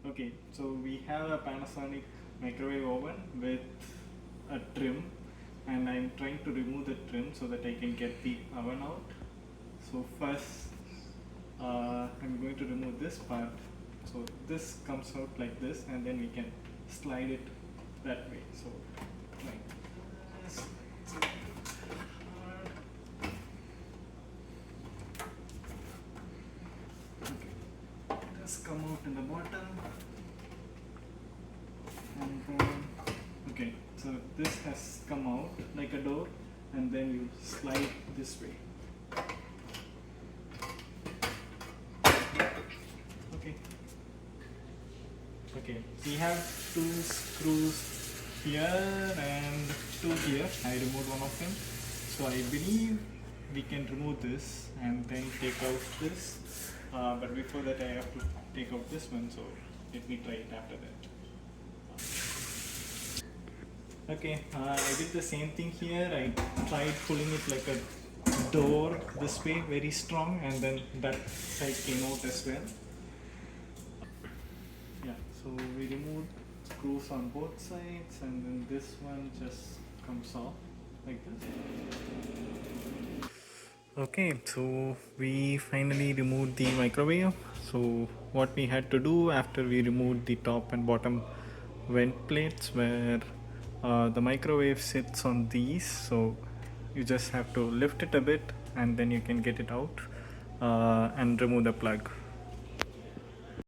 Okay, so we have a Panasonic microwave oven with a trim, and I'm trying to remove the trim so that I can get the oven out. So first I'm going to remove this part. So this comes out like this, and then we can slide it that way. So like this. Okay, this come out in the bottom, and then okay, so this has come out like a door, and then you slide this way. Okay. Okay, we have two screws here and two here. I removed one of them. So I believe we can remove this and then take out this. But before that I have to take out this one, so let me try it after that. Okay, I did the same thing here. I tried pulling it like a door this way, very strong, and then that side came out as well. Yeah, so we removed screws on both sides, and then this one just comes off like this. Okay, so we finally removed the microwave. So what we had to do after we removed the top and bottom vent plates, where the microwave sits on these, so you just have to lift it a bit and then you can get it out and remove the plug.